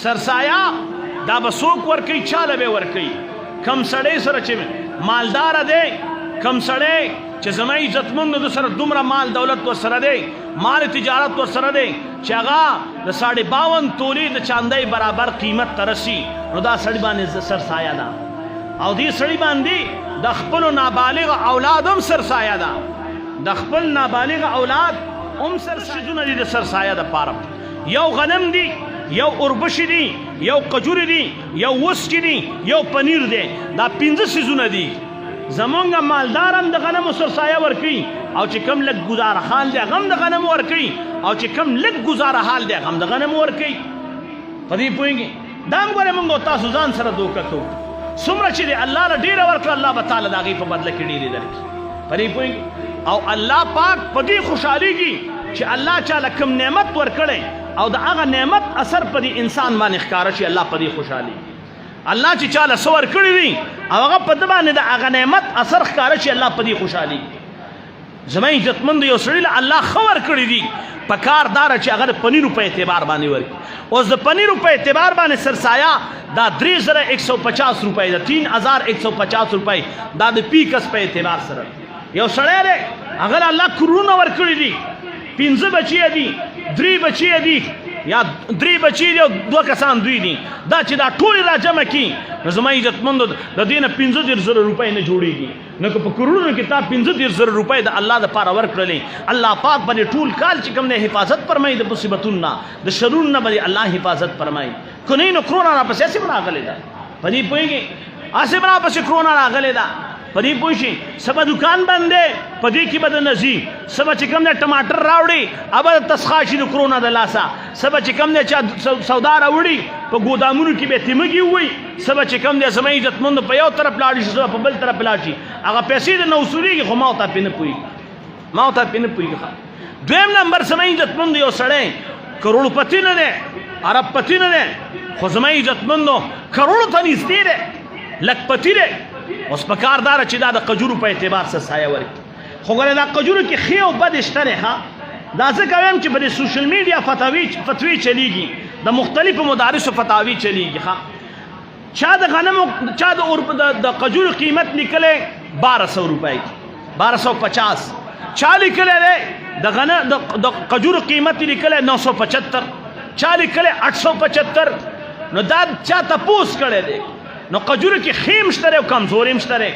سرسایا دا به څوک ورکوي؟ چاله به ورکوي؟ کم سړی سره چې مالداره دی، کم سړی چې زما عزتمند د سره دومره مال دولت ورسره دی، مال تجارت ورسره دی چې هغه د 52 تولې د چاندۍ برابر قیمت ته رسي، نو دا سړی باندې سرسایه ده. او دې سړی باندې د خپلو نابالغ اولاد هم سرسایه ده، د خپل نابالغ اولاد هم سرسایه دي. د سرسایه دپاره یو غنم دي، یو اوربشي دي، یو قجوري دي، یو وسکي دي، یو پنیر دی. دا 5 سیزونه دي. زمونږ مالدار هم د غنمو سرسایه ورکوي، او چې کم لږ ګزاره حال دی هغه هم د غنمو ورکوي، او چې کم لږ ګزاره حال دی هغه هم د غنمو ورکوي. په دې پوهېږي؟ دا هم ګورئ موږ او تاسو ځان سره دوکه کوو. څومره چې دی الله له ډېره ورکړه، الله به تعالی د هغې په بدله کې ډېرې درکړي. په دې پوهېږي؟ او الله پاک په دې خوشحالېږي چې الله چاله کوم نعمت ورکړی او د هغه نعمت اثر په دې انسان باندې ښکاره شي، الله په دې خوشحالېږي. الله چې چاله څه ورکړي وي او هغه په ده باندې د هغه نعمت اثر ښکاره شي، الله په دې خوشحالېږي. زما عزتمند یو سړي له الله ښه ورکړي دي، په کار داره چې هغه د پنیرو په اعتبار باندې ورکړي. اوس د پنیرو په اعتبار باندې سرسایه دا 3150 روپۍ ده، 3150 روپۍ دا د پیکس په اعتبار سره. یو سړی دی هغه له الله کرونه ورکړي دي، 5 بچي دي، 3 بچي دي، یا 3 بچي دي او 2 کسان دوی دي. دا چې دا ټول را جمع کړي نو زما عزتمندو د دې نه 15000 روپۍ نه جوړېږي. نو که په کروڑونو کې تا 15000 روپۍ د الله دپاره ورکړلې، الله پاک باندې ټول کال چې کوم دی حفاظت فرمایي د مصیبتونو نه، د شرونو نه باندې الله حفاظت فرمایي. که نه نو کرونا راپسې هسې به راغلې ده. په دې پوهېږې؟ هسې به راپسې کرونا راغلې ده. په دې پوه شي؟ څه به دوکان بند دی، په دې کې به د نه ځي. څه به چې کوم دی ټماټر راوړي هغه به تسخا شي د کرونا د لاسه. څه به چې کوم دی چا سودا راوړي په ګودامونو کې به یې تیمږي ووي. څه به چې کوم دی زما عزتمندو په یو طرف لاړ شي، څه په بل طرف لاړ شي. هغه پیسې د نه وصولېږي، خو ما ورته پرې نه پوهېږي، ما ورته پرې نه پوهېږي. دویم نمبر زما عزتمندو یو سړی کروڑپتی نه دی، اربپتی نه دی، خو زما عزتمندو کروڑو ته نږدې دی، لکپتی دی. اوس په کار داره چې دا د قجورو په اعتبار سرسایه ورکړي. خو ګوره دا قجورو کې ښې او بدې شته دی. دا ځکه وایم چې په دې سوشل میډیا فتوی چلیږي، د مختلفو مدارسو فتاوی چلیږي. چا د غنمو چا د قجورو قیمت لیکلی 1200 روپۍ، 1250. چا لیکلی دی د قجورو قیمت لیکلی 975، چا لیکلی 875. نو دا چا تپوس کړی دی. نو قجورو کې ښې هم شته دی او کمزورې هم شته دی.